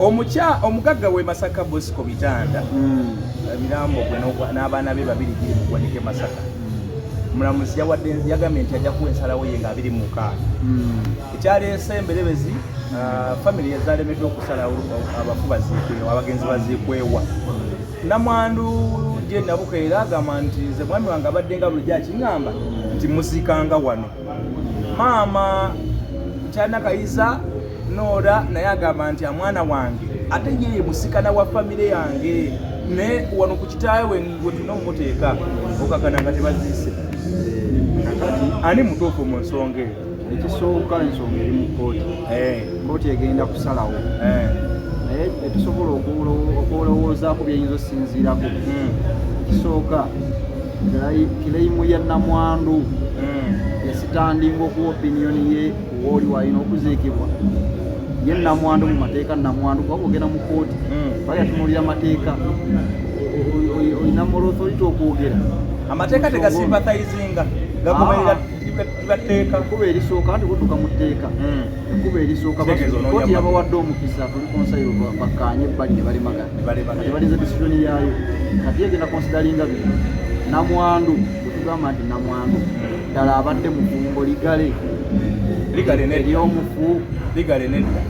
Omugagga we Masaka Bosco Bitanda birambo gwe n'abaana be babiri giri mu ggwanike Masaka. Mulamuzi yagambye nti ajja kuwa ensalawo ye nga 26. Ekyaleese emberebezi family ezalemeddwa okusalawo abafu baziikwewa abagenzi baziikwewa. Namwandu gye Nabukeera agamba nti nze mwami wange abadde nga bulijjo akiŋŋamba nti muziikanga wano. Maama Kyana Kayiza Nora naye agamba nti amwana wange ate ye musikana wa famire yange ne wano ku kitaawe we tunomuteeka okakana nga tebaziise. Ani mutuufu mu nsonga eyo? Ekisooka ensonga eri mu kooti. Kooti egenda kusalawo. Naye etusobola okulowoozaako byeyinza osinziirako. Ekisooka kireyimu ya Namwandu esitandinga okuwa opiniyoni ye wooli waalina okuziikibwa. Ye Namwandu mu mateeka Namwandu kuba ogenda mu kooti bayatunuulira amateeka olina moral authority okwogera. Amateeka tegasimpathizinga gagoberera bateeka kuba erisooka nti kutuuka mu tteeka kuba erisooka kooti yabawadde omukisa tuli konsayiro bakkaanye ebbali ne balemagana tebalinza disitioni yaayo kati egenda konsidalinga bino. Namwandu tutugamba nti Namwandu ddala abadde mufumbo ligale eryomufu ligale nedda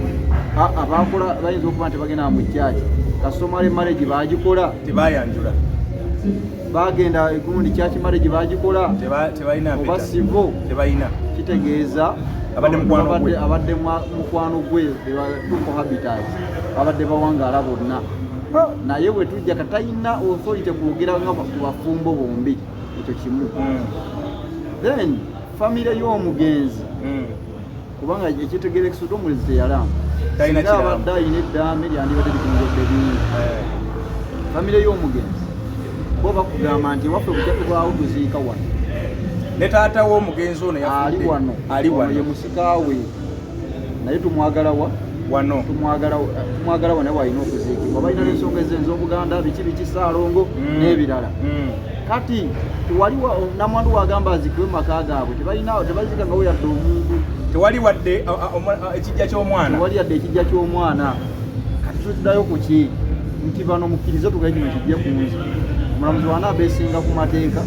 abakola bayinza okuba nti bagenda mu kyaki kastomale marriage bagikola tebayanjula bagenda gundi kyaki marriage bagikola tebalina oba sivo tebalina kitegeeza abadde mukwano gwe cohabitat abadde bawangaala bonna naye bwe tujja katayina authority kwogera nga bafumbo bombi ekyo kimu. Then famire y'omugenzi kubanga ekitegeera ekisudde omulenzi teyalamba abadde ayina eddaame lyandibadde likungodde bingi. Famire y'omugenzi bo bakugamba nti waffe bukyatubwawo tuziika wano ne taata w'omugenzi ono ali wano ye musikaawe naye tumwagalawa wano tumwagala wano walina okuziikibwa. Balina n'ensonga ez'obuganda biki Ssaalongo n'ebirala. Kati tewaliwo Namwandu wagamba aziikibwe mu maka gaabwe tebaziika nga weyadde omuntu tewali wadde ekijja ky'omwana tewali yadde ekijja ky'omwana. Kati tuddayo ku ki nti bano mukkirize tugaye kino kijje ku nzi omulamuzi wanaabeesinga ku mateeka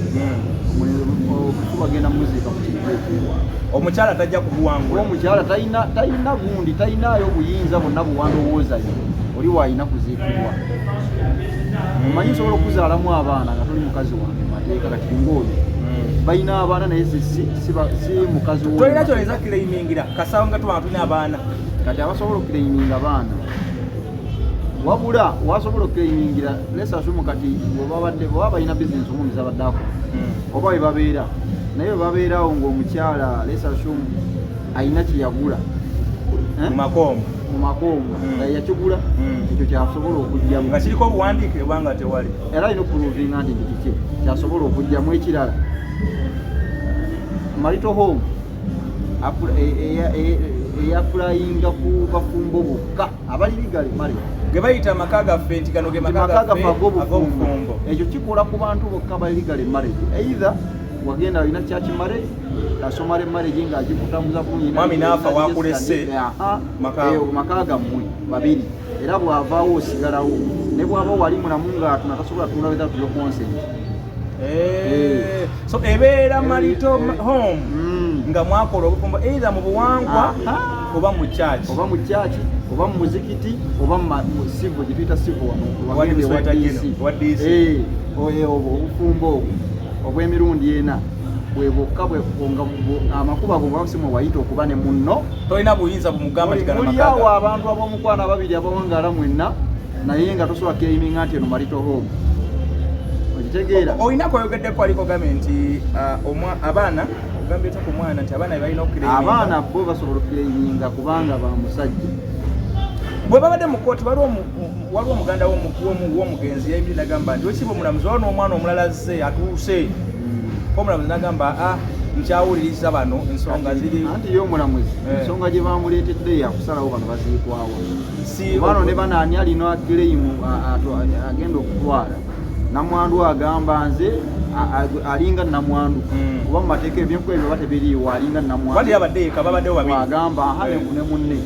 bagenda muziika mu kireeteewa. Omukyala tajja kubuwangula. Omukyala talina gundi talinaayo obuyinza bonna buwandowoozayo oli waalina kuziikibwa. Omanyi nsobola okuzaalamu abaana nga toli mukazi wange mateeka kati ng'oyo balina abaana naye si mukazi wo. Tolina kyoleza kireyimingira kasawo nga tubanga tulina abaana kati abasobola okukireyiminga baana wabula wasobola okukireyimingira lesasumu kati bweba balina bizinesi omumizi abadde akola oba we babeera naye we babeerawo ng'omukyala lesasumu alina kyeyagula mu makombo nga yakigula ekyo kyasobola okujjamu nga kiriko obuwandiike obanga tewali era alina okuprovinga nti kiki kyasobola okujjamu. Ekirala marital home eyapulayinga ku bafumbo bokka abali ligale mari ge bayita amaka gaffe nti gano ge maka gaffe ag'obufumbo. Ekyo kikola ku bantu bokka bali ligale marriage either wagenda alina kyaki marriage asomale marriage ng'agikutambuza bulungi mwami naafa wakulese maka gammwe babiri era bw'avaawo osigalawo ne bw'aba wali mulamu nga tunatasobola tunula weza tuyo consent. So ebeera marital home nga mwakola obufumbo either mu buwangwa oba mu church oba mu muzikiti oba mu civil gye tuyita civil wano obufumbo obw'emirundi ena bwebokka amakuba go bwasimu wayita okuba ne munno tolina buyinza bumugamba muliawo abantu ab'omukwana ababiri abawangaala mwenna naye nga tosobola keiminga nti eno marital home okitegeera. Olina kweyogeddeko aliko gambe nti abaana ogambye ku mwana nti abaana balina okukireyiminga. Abaana bo basobola okukireyiminga kubanga ba musajja bwe babadde mu kooti waliwo omuganda w'omugenzi yayimiri nagamba nti wekiba omulamuzi waliwo n'omwana omulala azze atuuse omulamuzi nagamba nkyawuliriza bano ensonga ziri anti ye omulamuzi ensonga gye bamuleetedde yakusalawo bano baziikwawo bano ne banaani alina kireyimu agenda okutwala. Namwandu agamba nze alinga Namwandu kuba mu mateeka ebyenkuba ebyo batebiriiwo alinga Namwandu wali abadde eka babaddewo babiri agamba ne munne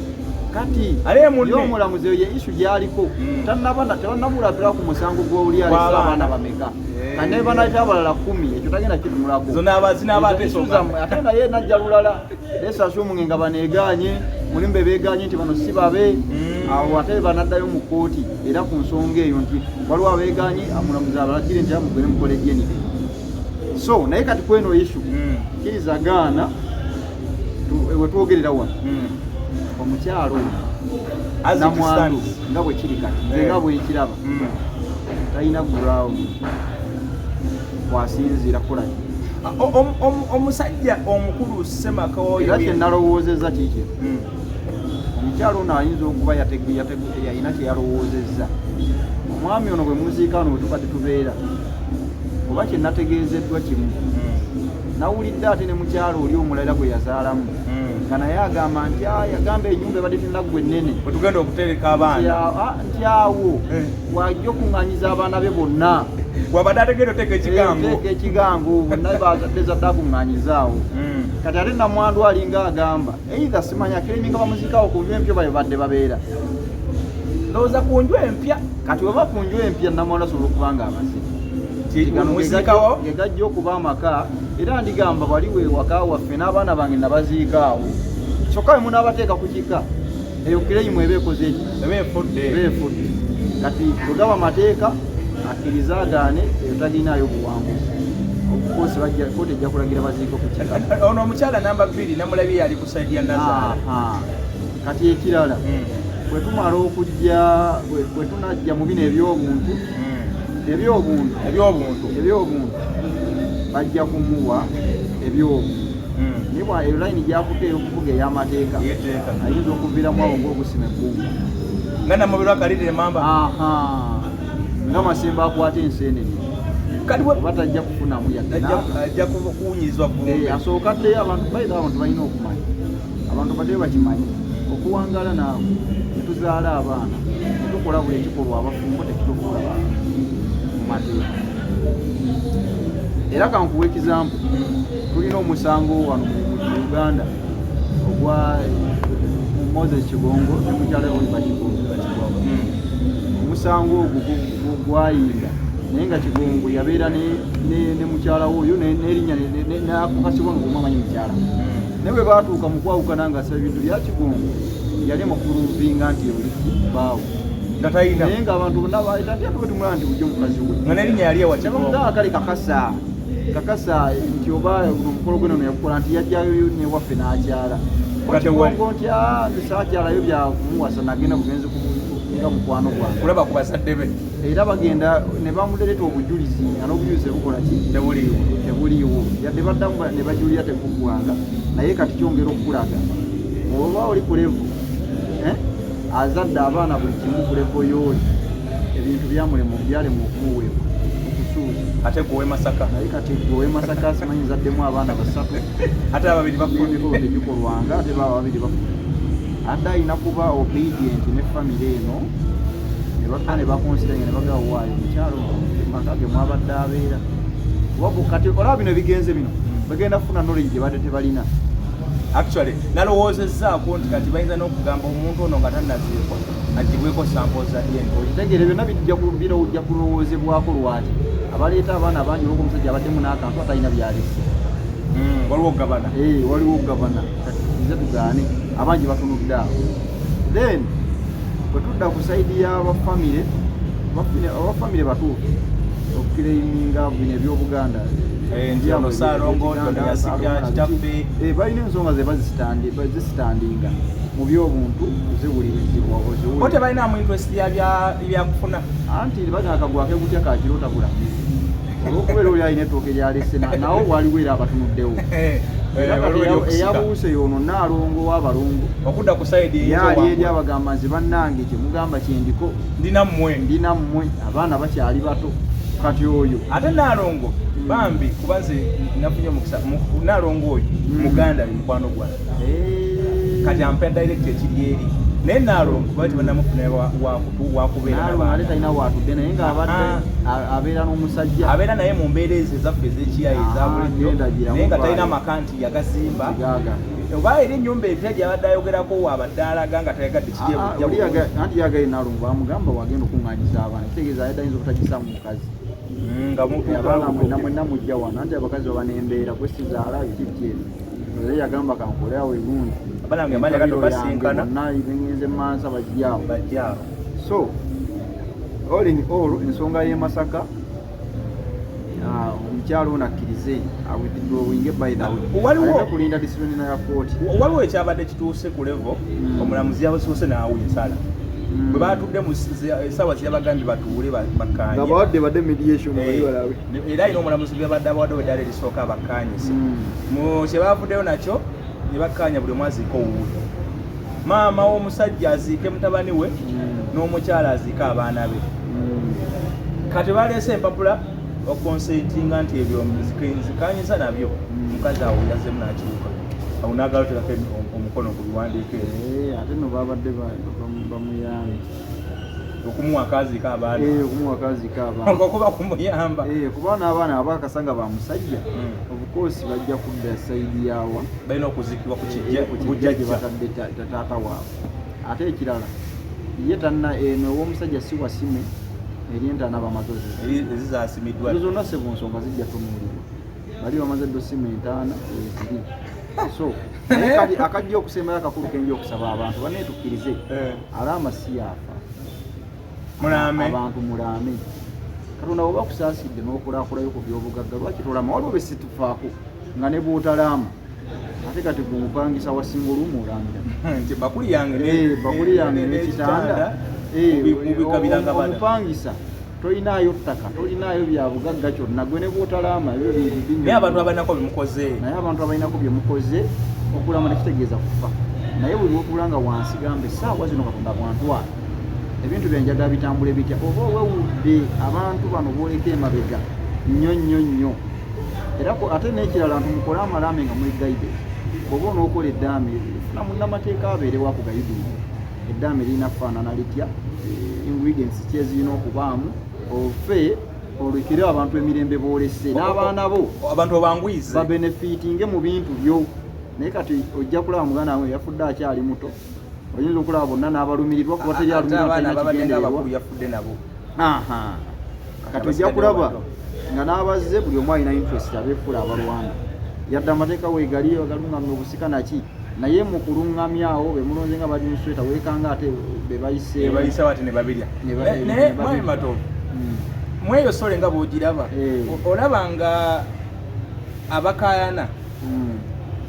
kakati ale munne y'omulamuzi ye issue gyaliko tebannamulabira ku musango gw'oli alesa abaana bameka kane banaita abalala 10 ekyo tagenda kitumulako ate naye najja lulala lesasi omunge nga baneeganye mulimbe beeganye nti bano si babe awo ate banaddayo mu kkooti era ku nsonga eyo nti waliwo abeeganye omulamuzi abalagire nti amugere mukole DNA. So naye kati kweno issue kirizagaana wetwogerera wano omukyalo namwandu nga bwe kiri kati nze nga bwekiraba talina ground wasinziira kulaki omusajja omukulu Semaka oyo era kyenalowoozezza kikyo omukyalo ono ayinza okuba yalina kyeyalowoozezza omwami ono bwe muziika ono wetukadde tubeera oba kyenategeezeddwa kimu nawulidde ate ne mukyalo oli omulala gwe yazaalamu nga naye agamba nti yagamba ennyumba ebadde tenaggwa ennene wetugenda okutereka abaana nti awo wajja okuŋŋanyiza abaana be bonna wabadde ategedde oteeka ekigango bonna bazadde akuŋŋanyizaawo kati ate namwandu alinga agamba eitha simanya kiriminga bamuziikawo ku nju empya babadde babeera ndowooza ku nju empya kati weba ku nju empya namwandu asobola okuba nga abaze gegajja okuba amaka era ndigamba baliwo ewaka waffe n'abaana bange nabaziikaawo kyokka we munaabateeka ku kika eyo kireyimu eba ekoze ebeefudde kati bwegaba amateeka akkirizaagaane eyo talinaayo buwanguzi obukosi kooti ejja kulagira baziiko ku kika ono omukyala namba 2 namulabye yali ku saidi ya Nazaala kati ekirala bwe tumala okujja bwe tunajja mu bino ebyobuntu bajja kumuwa ebyobuntu nibwa eyo layini gyakuteera okuvuga ey'amateeka ayinza okuviiramu awo ng'okusima ebbumba nga namubiri akalirire mamba nga masemba akwata enseenene batajja kufunamu ajja kuwunyizibwa asooka ddeyo abantu balina okumanya abantu baddeyo bakimanyi okuwangaala naawe netuzaala abaana netukola buli ekikolwa abafumbo tekitukola mu mateeka era kankuwa ekizampu tulina omusango wano mu Uganda ogwa Moses Kigongo ne mukyala Oliver Kigongo omusango ogwo gwayinda naye nga Kigongo yabeera ne mukyala oyo n'erinnya n'akukasibwa nga omwamanyi mukyala naye bwe baatuuka mu kwawukana nga asaba ebintu bya Kigongo yali mukuluvinga nti oliki baawo naye nga abantu bonna baetatyatumula nti bujjo mukazi we nga n'erinnya yali ewa kale kakasa nti oba omukolo gwe nono yakukola nti yajjayo newaffe n'akyala Kigongo nti saakyalayo byakumuwasa nagenda bugenzi nga mukwano gwange kulaba ku bazadde be era bagenda ne bamuleeta obujulizi nga n'obujulizi bukola ki tebuliiwo yadde baddamu ne bajulira tekuggwanga naye kati kyongera okulaga oba oli ku levo azadde abaana buli kimu ku levo y'oli ebintu byalema okumuweebwa okusuuza ate gwe Masaka naye kati gwe Masaka simanyi zaddemu abaana 3 ate ababiri bafuna tegikolwanga ate baba babiri bafuna adda ayina kuba obedient ne famire eno ne bakonsidenga ne bagawa waayo mukyalo maka ge mwabadde abeera kati olaba bino ebigenze bino bagenda kufuna knowledge gye badde tebalina actually nalowoozezzaako nti kati bayinza n'okugamba omuntu ono nga tannaziikwa agibweko sample za DNA okitegere byonna bijja kulowoozebwako lwaki abaleeta abaana abangi olwoku omusajja abaddemu n'akantu atalina byalese waliwo okugabana waliwo okugabana kati nze tugaane abangi batunudde awo then bwe tudda ku saidi y'abafamire abafamire batuufu okukireininga bino ebyobuganda balina ensonga ze bazisitandinga mu byobuntu ziwulirizibwa ote balinamu interest byakufuna anti bagakagwake gutya kakirotabula olwokubeera oli alina ettooke lyalese nawo waliwo era abatunuddewo eyabuuse yono Naalongo w'abalongo okudda ku saidi yali eri abagamba nze bannange kyemugamba kyendiko ndina mmwe abaana bakyali bato kati oyo ate Naalongo bambi kuba nze nafunye omukisa Naalongo oyo muganda mukwano gwange kati ampa direct ekiri eri naye Naalongo bati bannamufuna wakubeera talina watudde naye nga abadde abeera n'omusajja abeera naye mu mbeera ezo ezaffe ez'ekiyayi ezabulijjo naye nga talina maka nti yagazimba oba eri ennyumba empya gy'abadde ayogerako waabadde alaga nga tayagadde anti yagaye nalungu bamugamba wagenda okuŋŋanyiza abaana kitegeeza ayadde ayinza obutagisamu mukazi abaana mwenna mujja wano anti abakazi babanembeera kwesizaala kiki naye yagamba kankole awo egundi nengenze mansa bajjaawo so all in all ensonga y'e Masaka omukyalo ono akkirize awithdrawing by the way alina kulinda discipline ya kooti waliwo ekyabadde kituuse ku level omulamuzi yabusuuse n'awa ensala bwe batudde mu essaawa ziyabagambye batuule bakkaanye nga bawadde badde mediation era ayina omulamuzi byabadde abawaddewo eddala erisooka abakkaanyise mu kye baavuddeyo nakyo ne bakkaanya buli omu aziika owuwe maama w'omusajja aziike mutabani we n'omukyala aziike abaana be kati baleese empapula okonsentinga nti ebyo nzikanyiza nabyo omukazi awo yazemu n'akiruka awo naagaloterako omukono ku biwandiiko ate no babadde bamuyambe okumuwa akaziika abaana okuba kumuyamba kuba n'abaana abakasanga ba musajja obukoosi bajja kudda sayidi yawa balina okuzikibwa ku kijja gye batadde taata waabwe ate ekirala ye tanna eno ow'omusajja si wasime eri entaana bamazozi ezizasimiddwa zonna sebu nsonga zijja tunuulirwa bali bamaze ddo sima entaana eziri so akajja okusembayo akakulu kenja okusaba abantu baneetukkirize alaama si yaafa abantu mulaame katonda bwe bakusaasidde n'okulaakulayo ku byobugagga lwaki tolama waliwo be situfaako nga ne bw'otalaama ate kati gumupangisa wasinga olumu olambira nti bakuli yange n'ekitanda omupangisa tolinaayo ttaka tolinaayo byabugagga kyonna gwe ne bw'otalaama ebyo naye abantu abalinako byemukoze naye abantu abalinako byemukoze okulama nekitegeeza kufa naye bwe bwotula nga wansi gambe essaawa zino katonda bwantwala ebintu byenjagala bitambule bitya oba owewudde abantu bano booleka emabega nnyo era ate n'ekirala nti mukole amalaame nga mwegaide oba onookola eddaame funa munnamateeka abeerewo akugayidinga eddaame lirina kufaanana litya ingredients ki ezirina okubaamu ofe olekere abantu emirembe boolese n'abaana bo abantu obangwize babenefitinge mu bintu byo naye kati ojja kulaba muganda wange yafudde akyali muto oyinza okulaba bonna n'abalumirirwa kuba teri alumirirwa kati ojja kulaba nga n'abazze buli omu alina interest abeefula abalwana yadde amateeka weegali bagalungamya obusika naki naye mu kulungamya awo bemulonze nga bali musweta weekanga ate bebayise bati ne babirya naye mwami Matovu mweyo sole nga bwogiraba olaba nga abakayana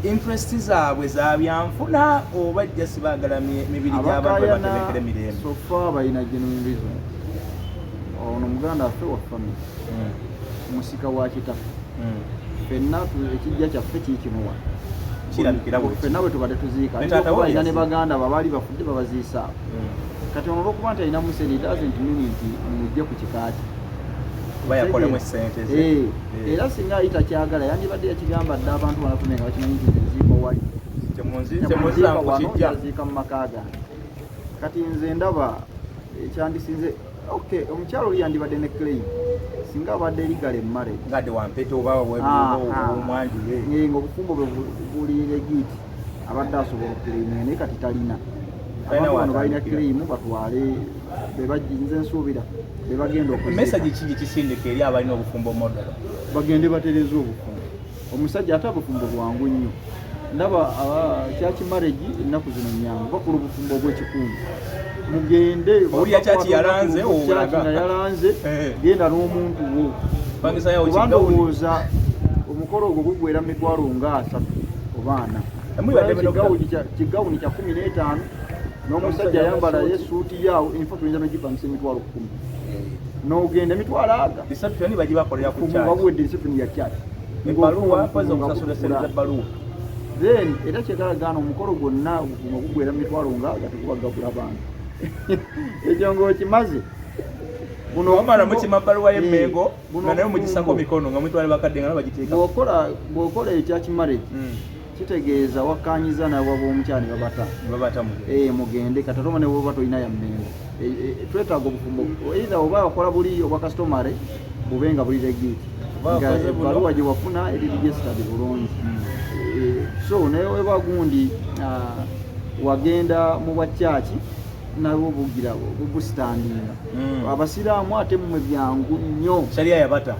interest zaabwe zabyanfuna oba jjasi baagala mibiri gy'abantu batemekere mirembe sofa balina genuine reason ono muganda affe wa family musika wa kitaffe fenna ekijja kyaffe kiikimuwa fenna bwe tubadde tuziika alina ne baganda babaali bafudde babaziisa kati ono olwokuba nti alina museni doesn't mean nti mujje ku kikaati era singa ayita kyagala yandibadde yakigamba dde abantu banafune nga bakimanyi nti nziiko wali yaziika mu maka gange kati nze ndaba ekyandisinze omukyalo oli yandibadde ne claim singa abadde erigala emmale ng'obufumbo bwe buli legiti abadde asobola okuleimya naye kati talina abantu bano balina claim batwale nze nsuubira bebagenda message kiki kisindika eri abalina obufumbo modelo bagende batereza obufumbo omusajja ate obufumbo bwangu nnyo ndaba kyaki marriage ennaku zino nyangu bakola obufumbo obw'ekikungu mugende owulira kyaki yalanze yalanze genda n'omuntu wo kuba ndowooza omukolo ogwo gugwera mitwalo nga 3 oba 4 kigawuni kya 15 n'omusajja ayambala yesuuti yaawo enfa tuyinza nogipangisa emitwalo 10 n'ogenda emitwalo aga reception bagibakolera ku kyalo babuwedde reception ya kyalo then era kyekalagaana omukolo gwonna ogugwera mitwalo nga gatukubagabula bantu ekyo ng'okimaze omala mukima bbaluwa y'emmengo nga naye mugisako mikono nga mwitwale bakadde nga nabagiteeka bw'okola ekyakimareki kitegeeza wakkanyiza nabo b'omukyala ne babata mugende katatoma ne bwoba tolina ya mmengo twetaaga obufumbo eitha oba wakola buli obwa kastomare bube nga buli legiti nga ebbaluwa gye wafuna eri registered bulungi so naye weba gundi wagenda mu bwachachi nabo bugira bubustandinga abasiraamu ate mu byangu nnyo sharia yabata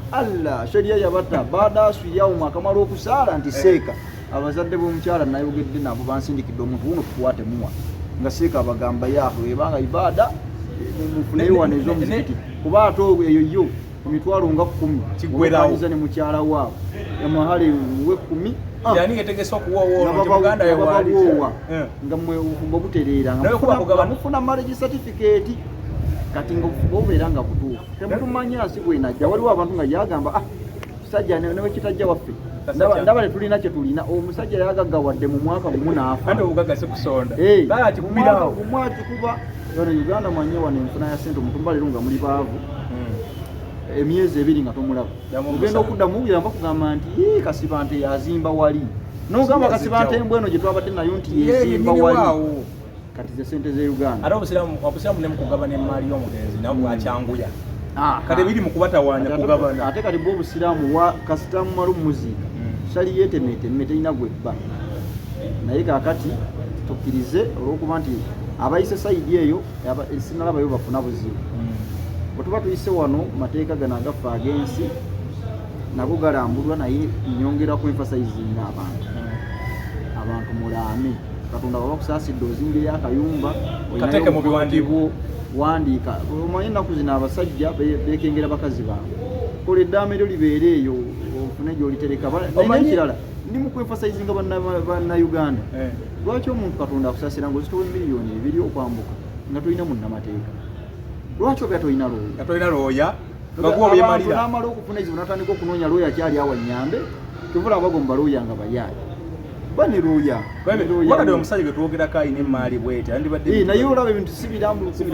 sharia yabata baada suyawo makamalo okusala nti seeka abazadde b'omukyala nayogedde nabo bansindikidde omuntu uno tukwate muwa nga seeka abagamba yaho ebanga ibada mufune wanezo muzikiti kuba ato eyo yo emitwalo nga 10 kigwerawo ne mukyala waabo yamahali we 10 yani getegeswa kuwowo Uganda yawali nga mwe ufumbo buterera nga mufuna marriage certificate kati ngo bobera nga kutuufu temutumanya asigwe najja waliwo abantu nga yagamba sajja newe kitajja waffe ndabale tulina kye tulina omusajja yagaggawadde mu mwaka gumu naafa kandi obugagase kusonda ati kumirawo omwaki kuba yono Uganda mwanye wane enfuna ya sente omutumbale lunga muli baavu emyezi 2 nga tomulaba ogenda okuddamu yamba kugamba nti Kasibante yazimba wali nogamba Kasibante mbweno gye twabadde nayo nti yazimba wali kati ze sente ze Uganda ate obusiramu ne mukugabana emmali y'omugenzi nabo bwakyanguya kati biri mu kubatawaanya kugabana ate kati bwo obusiramu wa kasitamu malu muziika shali yetemete ina gwebba naye kakati tukkirize olw'okuba nti abayise sayidi eyo sinalabayo bafuna buzibu bwetuba tuyise wano mateeka gano agafa agensi nago galambulwa naye nyongera ku emphasizinga abantu mulaame katonda baba kusaasidde ozimbe y'akayumba kateeke mu biwandiiko wandiika omanyi ennaku zino abasajja beekengera bakazi baabwe kola eddaame eryo libeera eyo ofune gy'olitereka naye ekirala ndi mu kwemphasizinga bannayuganda lwaki omuntu katonda akusaasira ng'ozitowa miliyoni 2 okwambuka nga tolina munnamateeka lwaki obya tolina looya n'amala okufuna ezibu natandika okunoonya looya kyali awa nnyambe tuvula abagomba looya nga bayaayi bani looya wakati omusajja gwe twogerako alina emmaali bwete naye olaba ebintu si birambulukufu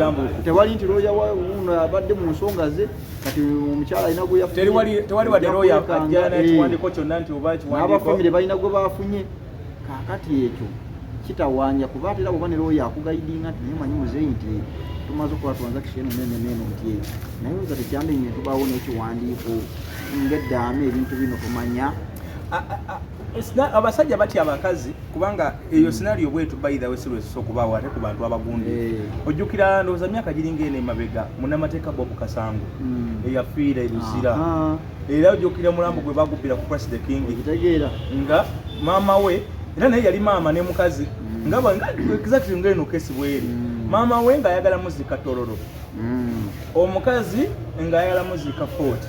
tewali nti looya uno abadde mu nsonga ze kati omukyala alina gwe tewali wadde looya ajja n'ekiwandiiko kyonna nti oba ekiwandiiko abafamire balina gwe bafunye kaakati ekyo kitawaanya kuba ate era bwoba ne looya akugaidinga nti naye manyi muzeeyi nti tumaze okuba transaction nene nti naye nza tekyandinye tubaawo n'ekiwandiiko ng'eddaame ebintu bino tumanya abasajja batya abakazi kubanga eyo scenario bwetu by the way silwesisa okubaawo ate ku bantu abagundi ojjukira ndowooza myaka giringa eno emabega munnamateeka Bob Kasango eyafiira eruzira era ojjukira mulambo gwe bagubbira ku Press the King nga maama we era naye yali maama ne mukazi nga exactly ng'eno kesi bweri maama we ng'ayagala muzika tororo omukazi ng'ayagala muzika Fort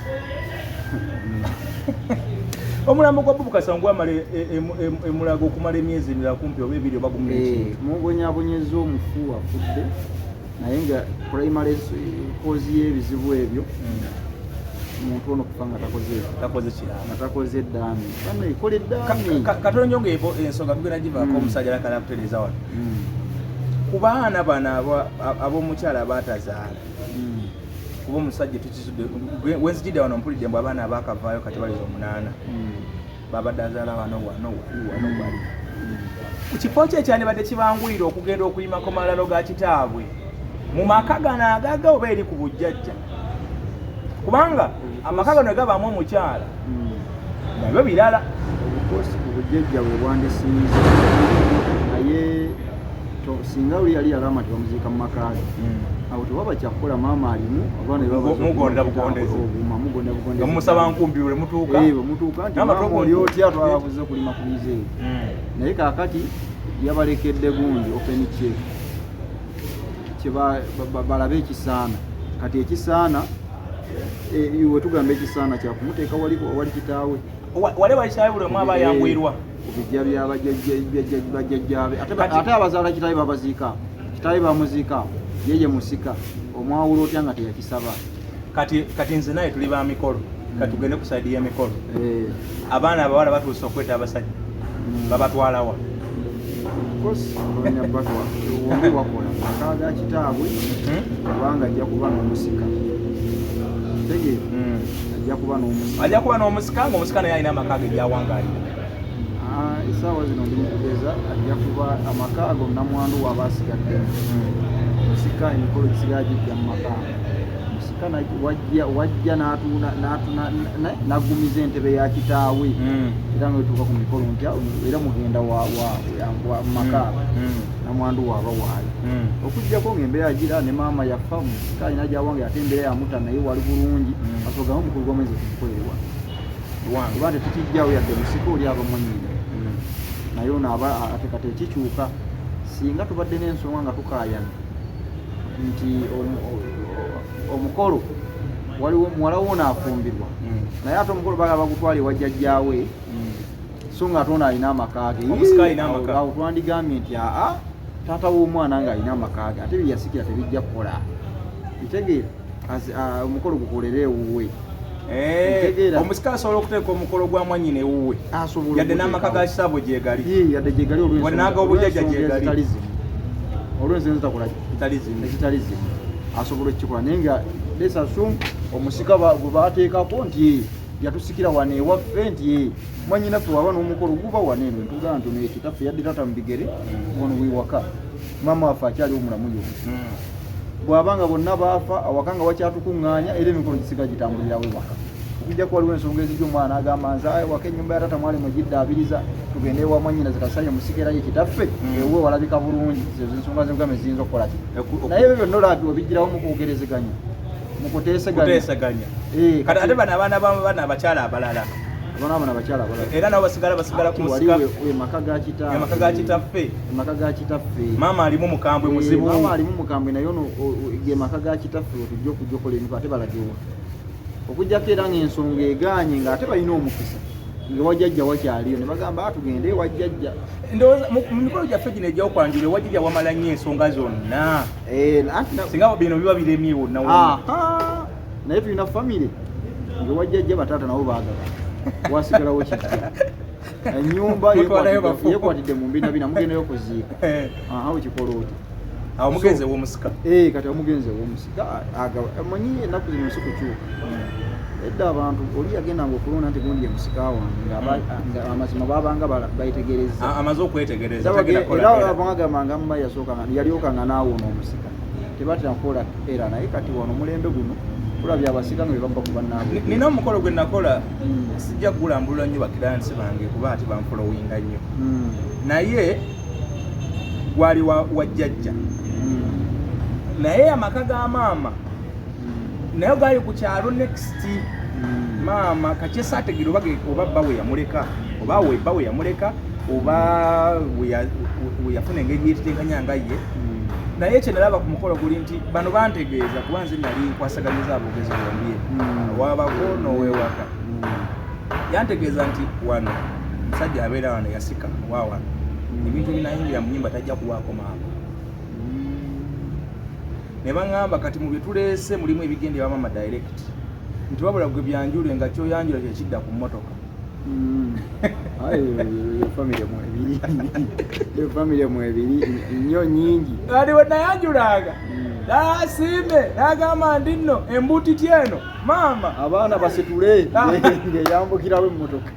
omulambo gwa Bob Kasango amala emulago okumala emyezi emirala kumpi oba ebiri oba gumu n'ekintu mubonyabonyeza omufu afudde naye nga primary kozi y'ebizibu ebyo omuntu ono kufa nga takoze eddaami bano ekola eddaami katono nyongeevo ensonga tugenda givaako omusajja alakala kutereeza wano ku baana bano ab'omukyala abaatazaala kuba omusajja tukisudde wenzijidde wano mpulidde mbu abaana abaakavaayo kati baliza 8 babadde azaala wano wali ku kifo kye kyandibadde kibanguyira okugenda okuyimako malalo ga kitaabwe mu maka gano agaga oba eri ku bujjajja kubanga amaka gano gabaamu omukyala nabyo birala obukosi ku bujjajja bwe bwandisinze naye singa oli yali yalama nti bamuziika mu makaage awo tewaba kyakukola maama alimu mugondera bugondezi omusaba nkumbi bwe mutuuka nti maama oli otya twababuze kulima ku mize naye kaakati yabalekedde gundi open check balabe ekisaana kati ekisaana iwe tugamba ekisaana kyakumuteeka wali kitaawe wale bakitaawe buli omu aba yangwirwa bijja byabajjajjaabe ate abazaala kitaawe babaziika kitaawe bamuziika yeye musika omwawula otya nga teyakisaba kati nze naye tuli ba mikolo kati tugende ku saidi y'emikolo abaana abawala batuusa okweta abasajja babatwalawa wakola akaaga kitaabwe kubanga ajja kuba n'omusika ajja kuba n'omusika ng'omusika naye alina amaka ge gyawangaalira esaawa zino ndi mukugeza ajja kuba amaka ago namwandu waaba asigaddemu omusika omusika emikolo gisigala gijja mu maka omusika wajja n'aggumiza entebe ya kitaawe era nga wetuuka ku mikolo ntya era mugenda mu maka namwandu waaba waali okujjako ng'embeera yagira ne maama yafa omusika alina gyawange ate embeera yamuta naye wali bulungi asogamu omukulu gw'omwezi okukukolerwa kuba tetukijjawo yadde omusika oli abamwanyine naye ono aba ate kati ekikyuka singa tubadde n'ensonga nga tukaayana nti omukolo waliwo muwala wo naafumbirwa naye ate omukolo baga bagutwala ewajjajjaawe so nga ate ono alina amaka ge awo twandigambye nti aa taata w'omwana nga alina amaka ge ate byeyasikira tebijja kukola bitegeera omukolo gukolere ewuwe omusika asobola okuteeka omukolo gwa mwanyina ewuwe yadde n'amaka ga kisaabo gyegali yadde gyegali olinaga obujjajja gyegali olw'ensonga zitakola ezitali zimu asobola okukikola naye nga lesasu omusika gwe baateekako nti yatusikira wano ewaffe nti mwanyinaffe waba n'omukolo guba wano eno ntugaa ntono ekitaffe yadde tata mu bigere ono wewaka maama waffe akyaliwo mulamu yonna bw'abanga bonna baafa awaka nga wakyatukuŋŋaanya era emikolo gisiga gitambulirawo ewaka okujjako waliwo ensonga ezijja omwana agamba nze waka ennyumba ya tata mwali mugiddaabiriza tugende ewa mwanyina zikasanya musikerayo kitaffe ewe walabika bulungi ezo ensonga zigame ziyinza okukola ki naye ebyo byonna olabye obijjirawo mu kwogerezeganya mu kuteeseganya kati ate bano abaana bana abakyala abalala era nabo basigala ku musika emaka ga kitaffe maama alimu mukambwe muzibu maama alimu mukambwe naye ono ge maka ga kitaffe otujja okujja okola emiko ate balagewa okujjako era ng'ensonga eganye ng'ate balina omukisa nga wajjajja wakyaliyo ne bagamba tugende wajjajja ndowooza mu mikolo gyaffe gino ejjawo kwanjula wajjajja wamala nnyo ensonga zonna singa bino biba biremye wonna naye tulina famire nga wajjajja bataata nabo baagala wasigalawo kitya ennyumba yekwatidde mu mbinabina mugendayo kuziika wekikola oti awo mugenzi ew'omusika kati omugenzi ew'omusika manyi ennaku zino nsi kukyuka edda abantu oli yagendanga okulonda nti gundi emusika wange nga amazima babanga bayitegereza amaze okwetegereza era abagambanga mumai yalyokanga naawona omusika tebatera kukola era naye kati wano omulembe guno tulabye abasika nga bebabba ku bannaabwe nina omukolo gwe nakola sijja kugulambulula nnyo bakiransi bange kuba ati banfolowinga nnyo naye gwali wajjajja naye amaka ga maama naye gali ku kyalo next maama kakyesa ategere oba bba we yamuleka oba webba we yamuleka oba we yafuna engeri yekitenkanya nga ye naye kye nalaba ku mukolo guli nti bano bantegeeza kuba nze nali nkwasaganyiza abogezi bombi wabako nowewaka yantegeeza nti wano musajja abeera wano yasika wawano ebintu binayingira mu nyumba tajja kuwaako maama ne baŋŋamba kati mu bye tuleese mulimu ebigende ewa maama direct nti wabula gwe byanjule nga kyoyanjula kyekidda ku mmotoka famire mu ebiri nnyo nyingi ati we nayanjulanga nasiime nagamba ndi nno embutiti eno maama abaana basitule ng'eyambukirawo emmotoka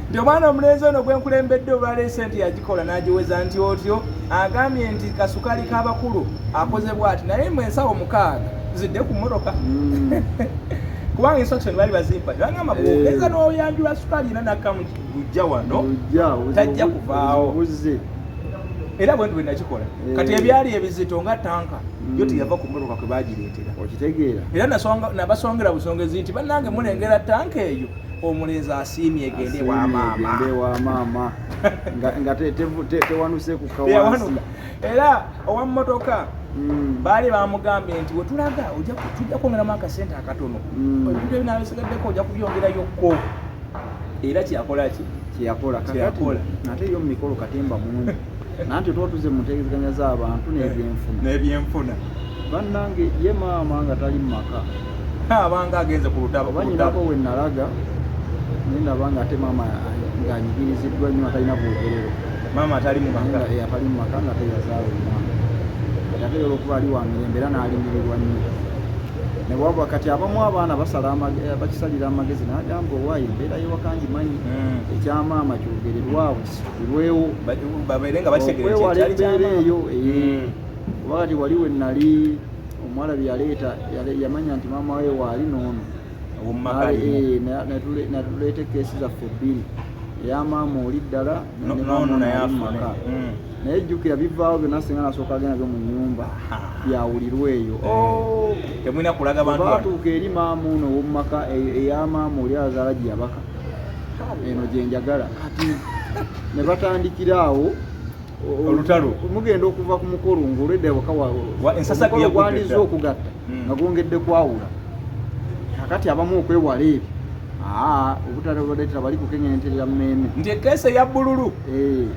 nti omwana omulenzi ono gwenkulembedde olwaleese nti yagikola n'agiweza nti otyo agambye nti kasukali k'abakulu akoze bw'ati naye mwe ensawo 6 zidde ku mmotoka kubanga instruction bali bazimpa bangamba bwogeza n'oyanjula sukali ina nakamu gujja wano tajja kuvaawo era bwe ndi bwe nakikola kati ebyali ebizito nga tanka yo teyava ku mmotoka kwe bagireetera okitegeera era nabasongera busongezi nti bannange mulengera tanka eyo omulenzi asiimye egende wa maama nga tewanuse ku kawansi era owa mmotoka baali bamugambye nti wetulaga tujja kwongeramu akasente akatono ebintu ebinabisigaddeko ojja kubyongerayokko era kyeyakola ate yo mumikolo katemba mungi nanti twatuze mu ntegeezeganya z'abantu n'ebyenfuna bannange ye maama nga tali mu maka abanga agenze ku lutabo banyinako we nalaga nindaba nga ate maama ng'anyigiriziddwa nnyo atalina bwogerero maama atali mu maka nga teyazaala omwana ate olwokuba ali wa mirembe era n'alimirirwa nnyo ne bwaba kati abamu abaana bakisalira amagezi n'agamba owaayo embeera y'ewaka ngimanyi ekyamaama kyogererwawo kisukirwewo babeere nga bakitegera okwewala embeera eyo wakati wali we nali omuwala bye yaleeta yamanya nti maama we waali noono natuleeta keesi zaffe bbiri eya maama oli ddala maka naye jjukira bivaawo byonna singa nasooka agendabyo mu nnyumba byawulirwa eyo temulina kulaga bantu baatuuka eri maama ono ow'omumaka eya maama oli azaala gye yabaka eno gye njagala kati ne batandikira awo olutalo mugenda okuva ku mukolo ng'olwedda omukolo gwandiza okugatta nga gwongedde kwawula kakati abamu okwewala ebyo obutaleetera bali kukengenterera mmeeme nti ekeesa eya bbululu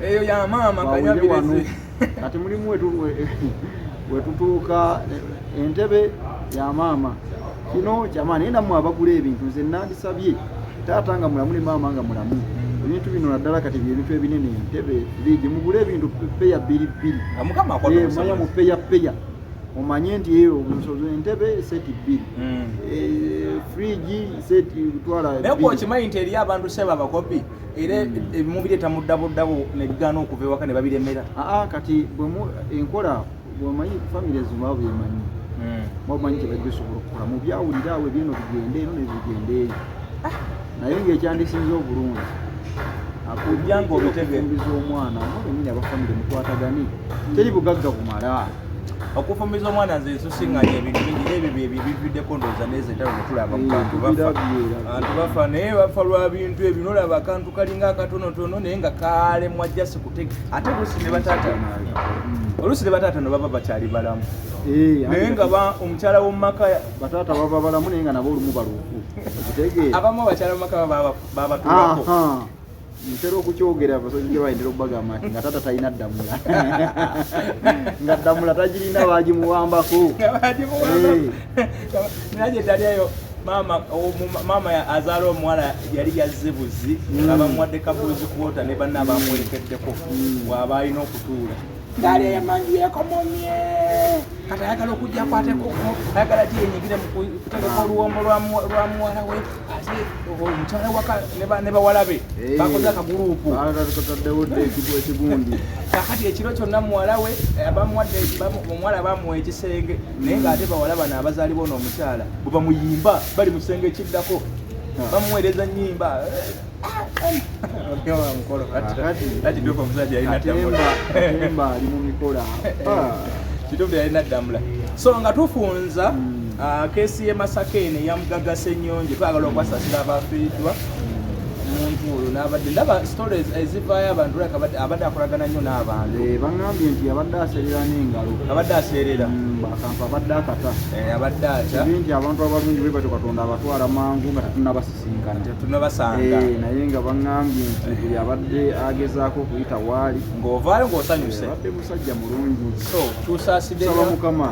eyo ya maama kanyabirezi kati mulimu wetutuuka entebe ya maama kino kyamaani naye nammwe abagula ebintu nze nandisabye taata nga mulamu ne maama nga mulamu ebintu bino naddala kati byebintu ebinene entebe ligi mugule ebintu peya bbiri manya mu peya omanye nti entebe seti bbiri frigi seti twala naye okimanyi nti eri abantu seba abakopi era ebimu bireeta muddabodabo nebigaana okuva ewaka ne babiremera kati enkola bwemanyi famire ezimu abo bemanyi bamanyi kyebajja osobola okukola mu byawulira awo ebyeno bigende eno nebigende eyo naye ngaekyandisinza obulungi akujjanga okufumbiza omwana mwenyini abafamire mukwatagane teri bugagga bumala okufumbiza omwana nze nsusiŋŋanya ebintu bingi ebyo bividdeko ndowooza nezetalo netulaba mubantu bafa naye bafa lwa bintu ebyo nolaba akantu kalinga akatonotono naye nga kaalemu ajjasi kutega ate oluusi ne bataata no baba bakyali balamu naye nga omukyala w'omumaka bataata baba balamu naye nga nabo olumu baluufu okitegeera abamu abakyala b'omumaka babatulako ntera okukyogera abasozi gye bayendera okubagamba nti nga tata talina ddamula nga ddamula tagirina bagimuwambako naye ddali eyo maama azaala omuwala yali yazze buzi abamuwadde kabuzi kuwota ne banna abamuwerekeddeko bw'aba alina okutuula ngaali eyamanju yekomomye kati ayagala okujja akwatekoko ayagala gyeyenyigire mukutegeka oluwombo lwa muwala we ate omukyala waka ne bawala be bakoze akaguruupu ekigundi kakati ekiro kyonna muwala we omuwala bamuwa ekisenge naye ngaate bawala bano abazaalibwa ono omukyala bwe bamuyimba bali mu kisenge ekiddako bamuweereza nnyimba ali mu mikola kituufu yalina ddamula so nga tufunza keesi y'e Masaka eno eyamugaga Ssenyonjo twagala okwasasira abafiiriddwa omuntu oyo n'abadde ndaba stories ezivaayo abantu abadde akolagana nnyo n'abantu baŋŋambye nti abadde aserera n'engalo abadde aseerera akampa abadde akata abadde atya nti abantu abalungi bwe batyo Katonda abatwala mangu nga tetunnabasisinkana tetunnabasanga naye nga baŋŋambye nti buli abadde agezaako okuyita waali ng'ovaayo ng'osanyuse abadde musajja mulungi so tusaasidde saba Mukama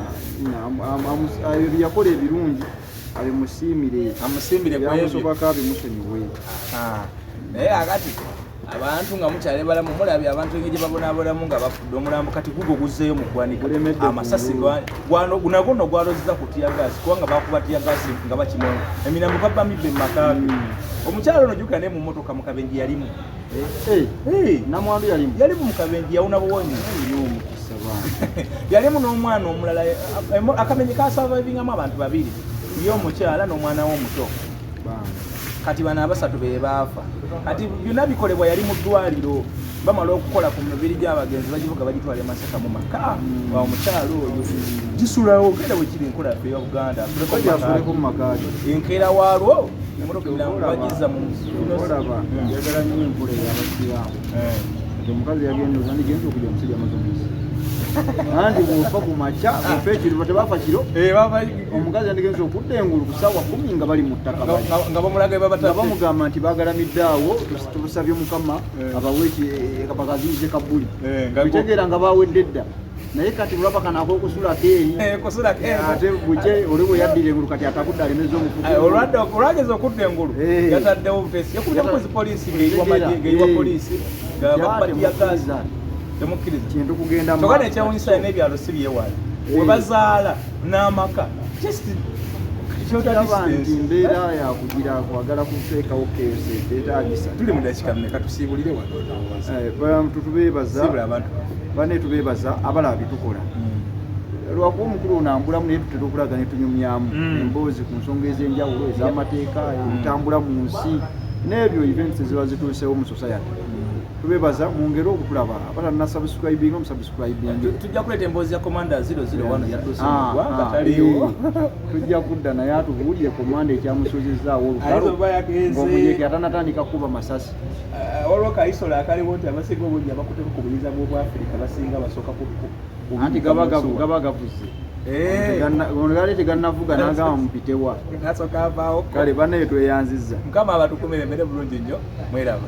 ebyo byakola ebirungi abimusiimire amusiimire byamusobako abimusonyiwe naye akati abantu nga mukyale balamu mulabye abantu engeri babonabonamu nga bafudde omulambo kati gugwo guzzeeyo mu ggwanika amasasi nagwo no gwalozeza ku tiyagasi kubanga bakuba tiyagasi nga bakimonga emirambo babamibbe mu makaabi omukyalo ono jjukira naye mu mmotoka mu kabenji yalimu namwandu yalimu mu kabenji yawuna buwonyi yalimu n'omwana omulala akabenji kasavavingamu abantu babiri ye omukyala n'omwana we omuto kati bano abasatu be baafa kati byonna bikolebwa yali mu ddwaliro bamala okukola ku mibiri gy'abagenzi bagivuga bagitwala e Masaka mu maka wa omukyalo oyo gisulawo genda bwe kiri enkola yaffe eya Buganda enkeera waalwo emotoka emirambo bagizza mu olaba njagala nnyo enkola ey'abasiraamu omukazi yagenda ozandigenza okujja omusajja amazomesi anti bwofa ku makya ofa ekiro tebafa kiro omukazi yandigenza okudda engulu ku ssaawa 10 nga bali mu ttaka nga bamugamba nti bagalamidde awo tubusabye Mukama abawe bagaziyize kabbuli bitegeera nga bawedde dda naye kati bulaba kana akokusulako eri ate bukye oli bwe yaddira engulu kati atakudde alemeza olwageza okudda engulu yataddewo butesi yakubitamu zi poliisi ng'eriwa poliisi ngabatiyagaza temukkiriza kintu kugenda kyokka nekyewunyisa n'ebyalo si byewala we bazaala n'amaka nti mbeera yakugira kwagala kuteekawo keesi etagisa tuli mu dakika mmeka tusiibulire wano tutubeebaza bane tubeebaza abalaba bitukola lwakuba omukulu onambulamu naye tuterekulaga ne tunyumyamu emboozi ku nsonga ez'enjawulo ez'amateeka ebitambula mu nsi n'ebyo events ziba zituusewo mu society. Tubebaza mwongere okutulaba abatalina subscribing omusubscribing. Tujja kuleeta emboozi ya Commander 001 yadduse mu ggwanga taliiwo. Tujja kudda naye atubuulire komanda ekyamusozezaawo olutalo ng'omuyeke atanatandika kuba masasi. Waliwo kayisola akaliwo nti abasinga obungi abakuteko ku buyiza bw'Obwafrika basinga basooka anti gaba gavuze. Ono yali tegannavuga n'agamba mupitewa. Nasooka avaawo. Kale bannaye tweyanzizza. Mukama abatukumire emmere bulungi nnyo mweraba.